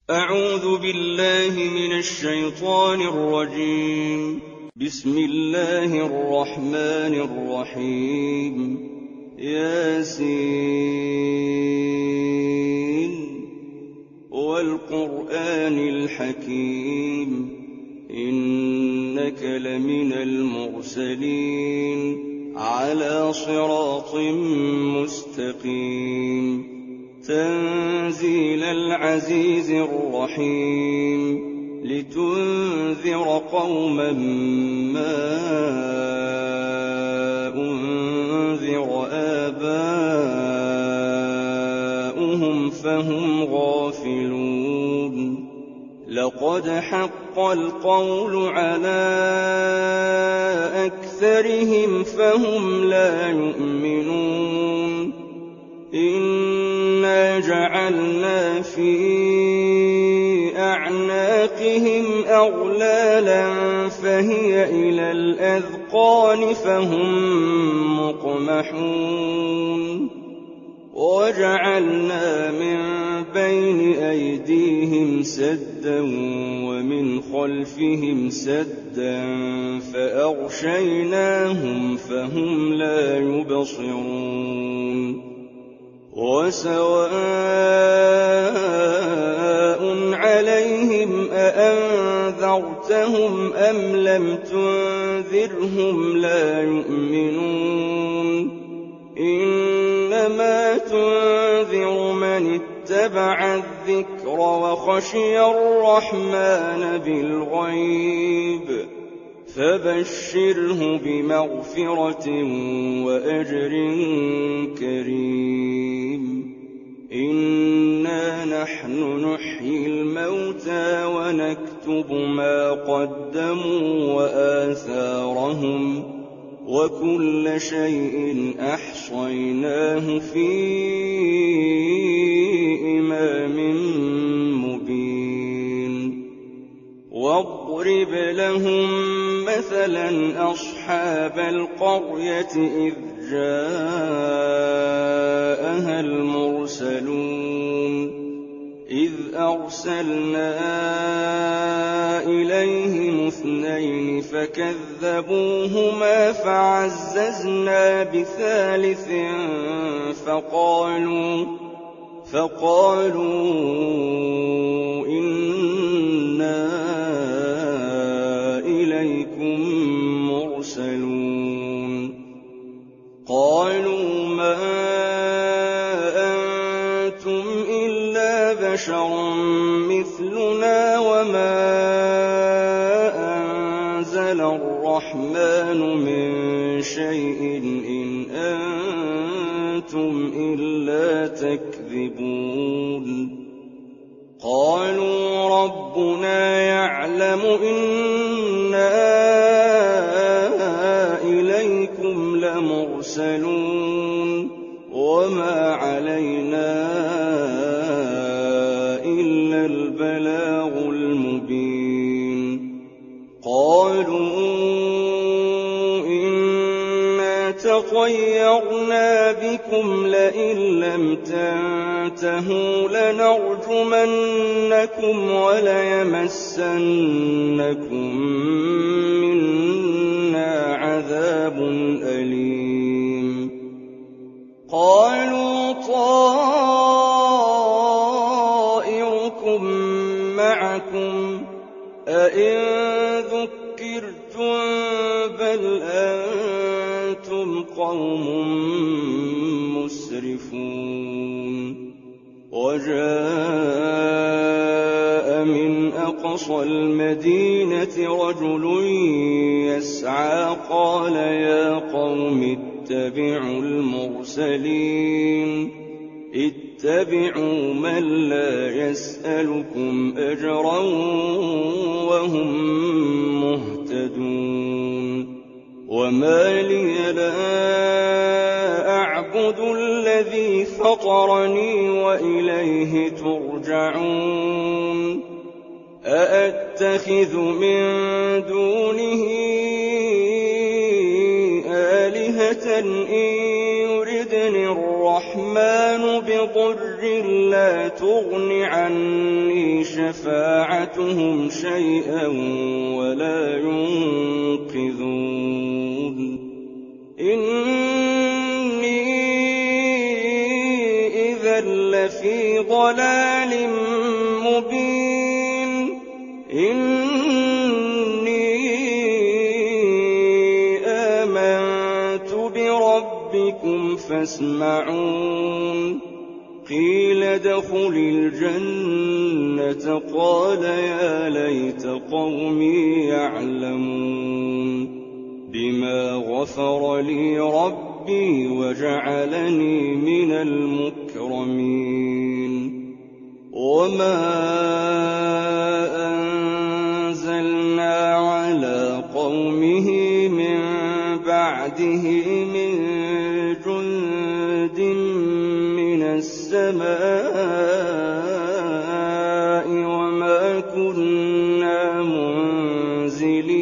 أعوذ بالله من الشيطان الرجيم. بسم الله الرحمن الرحيم. ياسين والقرآن الحكيم إنك لمن المرسلين على صراط مستقيم تنزيل العزيز الرحيم لتنذر قوما ما أنذر آباؤهم فهم غافلون لقد حق القول على أكثرهم فهم لا يؤمنون إنا جعلنا في أعناقهم أغلالا فهي إلى الأذقان فهم مقمحون وجعلنا من بين أيديهم سدا ومن خلفهم سدا فأغشيناهم فهم لا يبصرون وسواء عليهم أأنذرتهم أم لم تنذرهم لا يؤمنون إنما تنذر من اتبع الذكر وخشي الرحمن بالغيب فبشره بمغفرة وأجر كريم إنا نحن نحيي الموتى ونكتب ما قدموا وآثارهم وكل شيء أحصيناه في إمام مبين واضرب لهم مثلا أصحاب القرية إذ جاءها المرسلون إذ أرسلنا إليهم اثنين فكذبوهما فعززنا بثالث فقالوا إنا إليكم مرسلون قالوا ما أنتم إلا بشر مثلنا وما أنزل الرحمن من شيء إن أنتم إلا تكذبون قالوا ربنا يعلم إنا إليكم لمرسلون وما علينا إلا البلاغ المبين قالوا إنا تطيرنا بكم لئن لم تنتهوا لنرجمنكم وليمسنكم منا عذاب أليم قالوا طائركم معكم أئن ذكرتم بل أنتم قوم مسرفون وجاء من أقصى المدينة رجل يسعى قال يا قوم اتبعوا المرسلين اتبعوا من لا يسألكم أجرا وهم مهتدون وما لي لا أعبد الذي فطرني وإليه ترجعون أأتخذ من دونه آلهة إن يردني الرحمن الرحمن بضر لا تغن عني شفاعتهم شيئا ولا ينقذون إني إذا لفي ضلال مبين إني آمنت بربكم فاسمعون قيل ادخل الجنة قال يا ليت قومي يعلمون بما غفر لي ربي وجعلني من المكرمين وما أنزلنا على قومه من بعده من جند من السماء وما كنا منزلين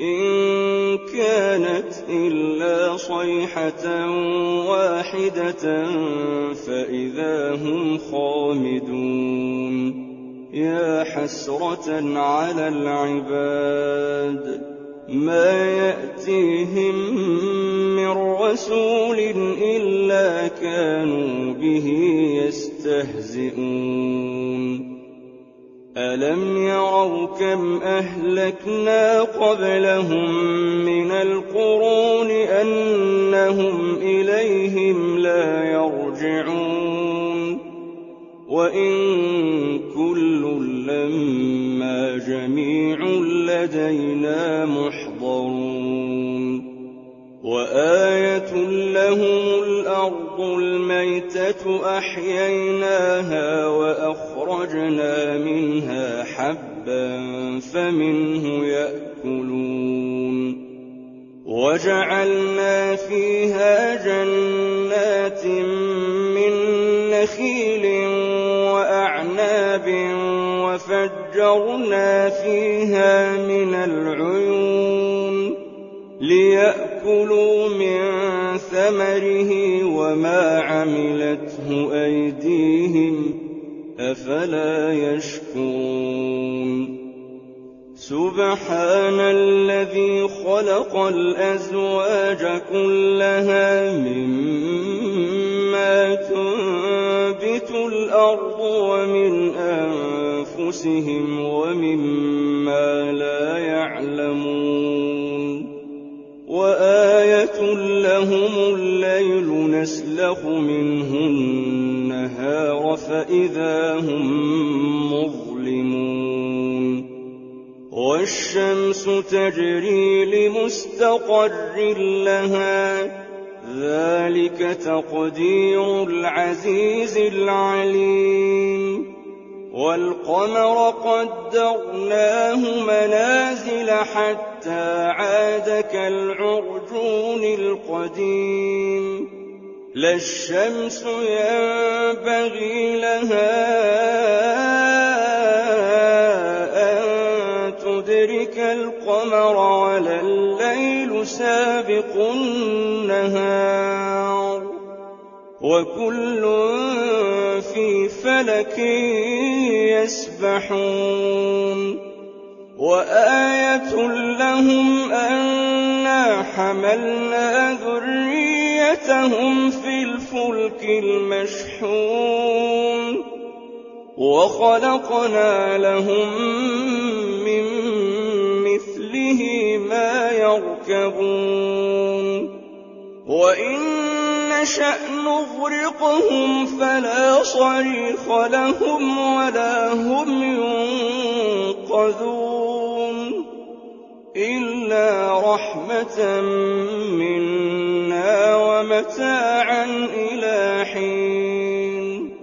إن كانت إلا صيحة واحدة فإذا هم خامدون يا حسرة على العباد ما يأتيهم من رسول إلا كانوا به يستهزئون ألم يروا كم أهلكنا قبلهم من القرون أنهم إليهم لا يرجعون وإن كل لما جميع لدينا محضرون وآية لهم الأرض الميتة أحييناها وأخرجنا منها حبا فمنه يأكلون وجعلنا فيها جنات من نخيل وأعناب وفجرنا فيها من العيون ليأكلوا من ثمره وما عملته أيديهم أفلا يشكرون سبحان الذي خلق الأزواج كلها مما تنبت الأرض ومن أنفسهم ومما لا يعلمون وآية لهم الليل نسلخ منه النهار فإذا هم مظلمون والشمس تجري لمستقر لها ذلك تقدير العزيز العليم والقمر قدرناه منازل حتى عاد كالعرجون القديم لا الشمس ينبغي لها أن تدرك القمر ولا الليل سابق النهار وكل في فلك يسبحون وآية لهم أنا حملنا ذريتهم في الفلك المشحون وخلقنا لهم من مثله ما يركبون وإن نشأ نغرقهم فلا صريخ لهم ولا هم ينقذون إلا رحمة منا ومتاعا إلى حين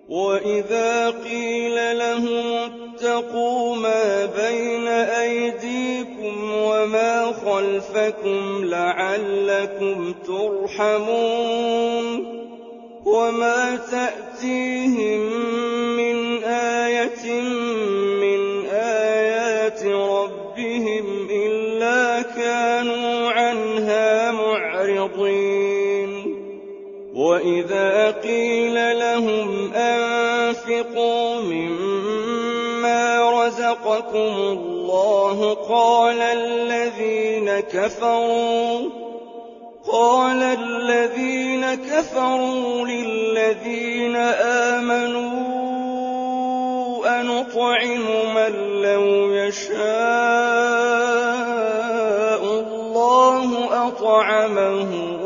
وإذا قيل لهم اتقوا ما بين أيديكم وما خلفكم لعلكم ترحمون وما تأتيهم من آية من آيات ربهم إلا كانوا عنها معرضين وإذا قيل لهم أنفقوا مما رزقكم الله قال الذين كفروا للذين آمنوا أنطعم من لو يشاء الله أطعمه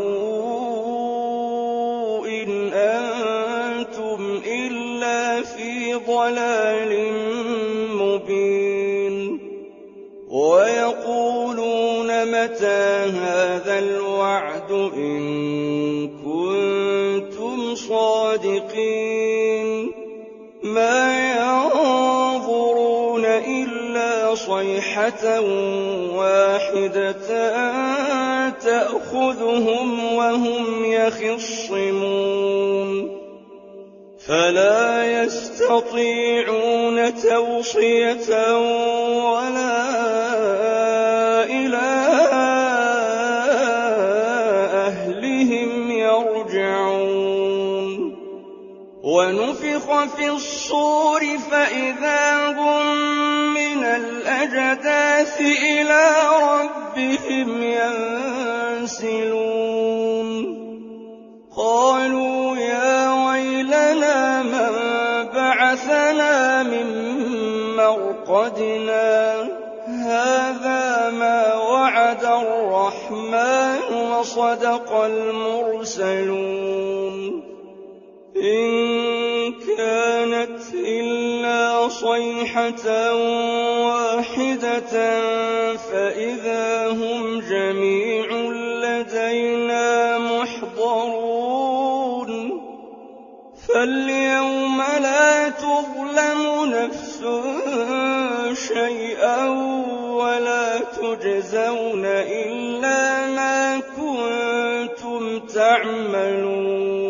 إن أنتم إلا في ضلال مبين ويقولون متى هذا الوعد إن كنتم صادقين ما ينظرون إلا صيحة واحدة تأخذهم وهم يخصمون فلا يستطيعون توصية ولا إلى أهلهم يرجعون ونفخ في الصور فإذا هم من الأجداث إلى ربهم ينسلون قالوا يا ويلنا من بعثنا من مرقدنا هذا ما وعد الرحمن وصدق المرسلون إن كانت إلا صيحة واحدة فإذا هم جميع لدينا محضرون فاليوم لا تظلم نفس شيئا ولا تجزون إلا ما كنتم تعملون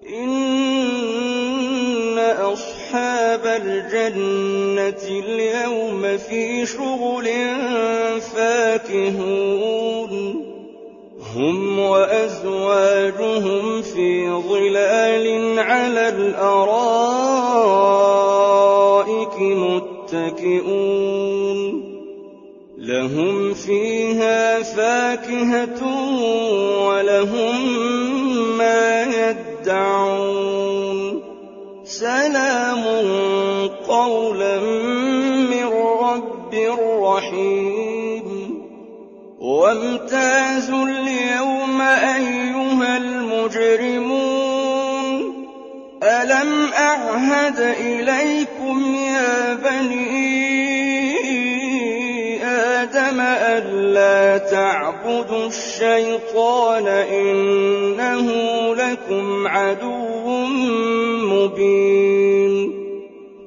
إن أصحاب الجنة اليوم في شغل فاكهون هم وأزواجهم في ظلال على الأرائك متكئون لهم فيها فاكهة ولهم ما يدعون سلام قولا من رب رحيم وامتازوا اليوم أيها المجرمون ألم أعهد إليكم يا بني آدم ألا تعبدوا الشيطان إنه لكم عدو مبين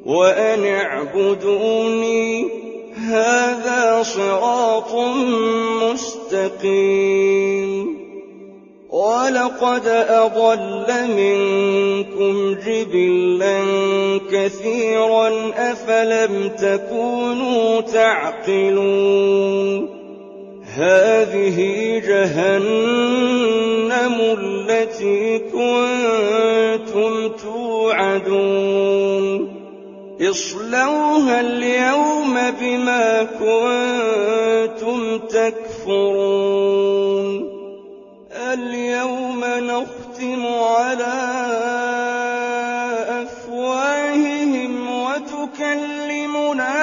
وأن اعبدوني هذا صراط مستقيم ولقد أضل منكم جبلا كثيرا أفلم تكونوا تعقلون هذه جهنم التي كنتم توعدون اصلوها اليوم بما كنتم تكفرون اليوم نختم على أفواههم وتكلمنا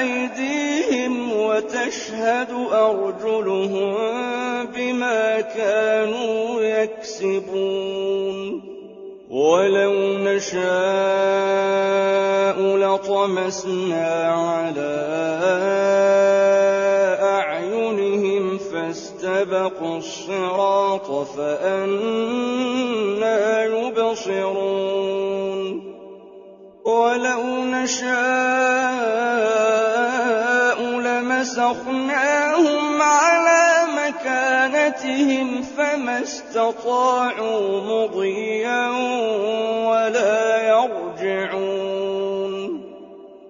أيديهم وتشهد أرجلهم بما كانوا يكسبون ولو نشاء لطمسنا على أعينهم فاستبقوا الصراط فأنى يبصرون ولو نشاء لمسخناهم على مكانتهم فما استطاعوا مضيا ولا يرجعون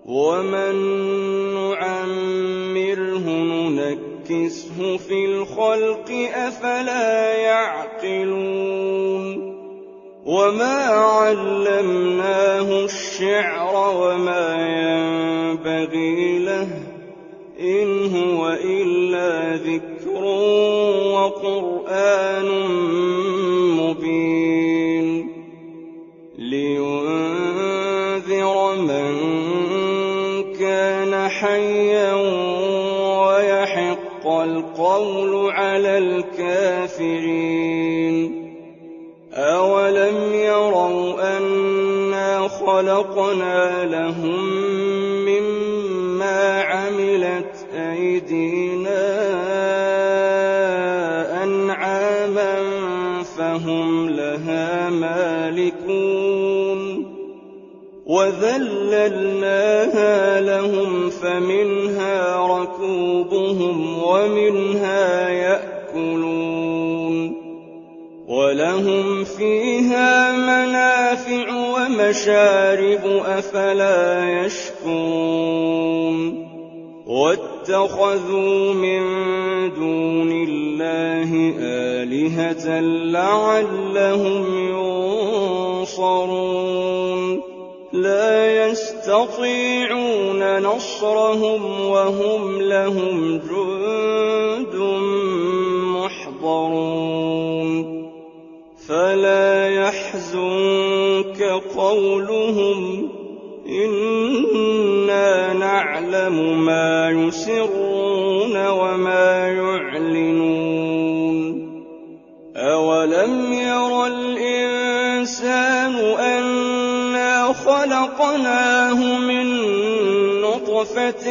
ومن نعمره ننكسه نُنكِسْهُ فِي الْخَلْقِ أَفَلَا يَعْقِلُونَ وَمَا عَلَّمْنَاهُ الشِّعْرَ وَمَا يَنبَغِي لَهُ إِنْ هُوَ إِلَّا ذِكْرٌ وَقُرْآنٌ مُّبِينٌ لِيُنذِرَ مَن كَانَ حَيًّا وَيَحِقَّ الْقَوْلُ عَلَى الْكَافِرِينَ أَوَلَمْ يَرَوْا أَنَّا خَلَقْنَا لَهُم مِّمَّا عَمِلَتْ أَيْدِينَا أَنْعَامًا فَهُمْ لَهَا مَالِكُونَ وَذَلَّلْنَاهَا لَهُمْ فَمِنْهَا رَكُوبُهُمْ وَمِنْهَا يَأْكُلُونَ وَلَهُمْ فِيهَا مَنَافِعُ وَمَشَارِبُ أَفَلَا يَشْكُرُونَ وَاتَّخَذُوا مِن دُونِ اللَّهِ آلِهَةً لَّعَلَّهُمْ يُنصَرُونَ لَا يَسْتَطِيعُونَ نَصْرَهُمْ وَهُمْ لَهُمْ جُندٌ مُّحْضَرُونَ فَلَا يَحْزُنكَ قَوْلُهُمْ إِنَّا نَعْلَمُ مَا يُسِرُّونَ وَمَا يُعْلِنُونَ أَوَلَمْ يَرَ الْإِنسَانُ أَنَّا خَلَقْنَاهُ مِن نُّطْفَةٍ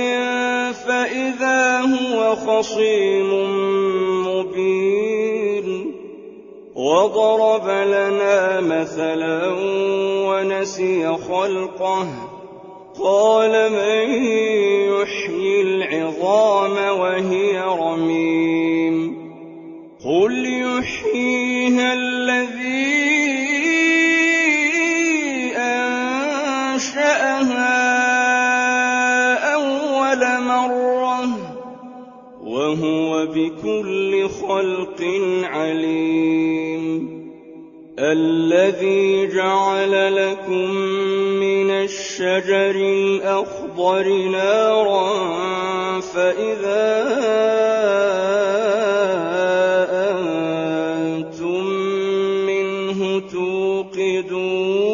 فَإِذَا هُوَ خَصِيمٌ مُّبِينٌ وَضَرَبَ لَنَا مَثَلًا وَنَسِيَ خَلْقَهُ قَالَ مَن يُحْيِي الْعِظَامَ وَهِيَ رَمِيمٌ قُلْ يُحْيِيهَا الَّذِي أَنشَأَهَا أَوَّلَ مَرَّةٍ وَهُوَ بِكُلِّ خَلْقٍ عَلِيمٌ الَّذِي جَعَلَ لَكُم مِّنَ الشَّجَرِ الْأَخْضَرِ نَارًا فَإِذَا أَنتُم مِّنْهُ تُوقِدُونَ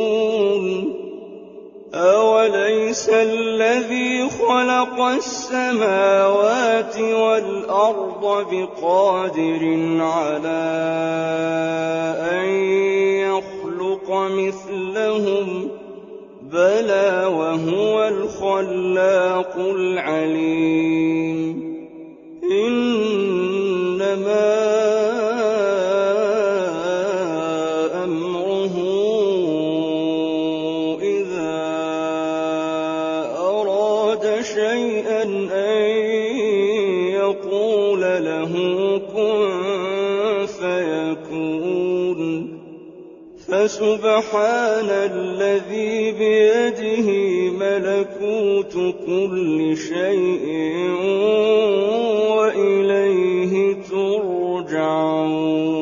أَوَلَيْسَ الَّذِي خَلَقَ السَّمَاوَاتِ وَالْأَرْضَ بِقَادِرٍ عَلَىٰ أَن يَخْلُقَ مِثْلَهُم بَلَىٰ وَهُوَ الْخَلَّاقُ الْعَلِيمُ إِنَّمَا أَمْرُهُ إِذَا أَرَادَ شَيْئًا أَن يَقُولَ لَهُ كُن فَيَكُونُ فَسُبْحَانَ الَّذِي بِيَدِهِ مَلَكُوتُ كُلِّ شَيْءٍ وَإِلَيْهِ تُرْجَعُونَ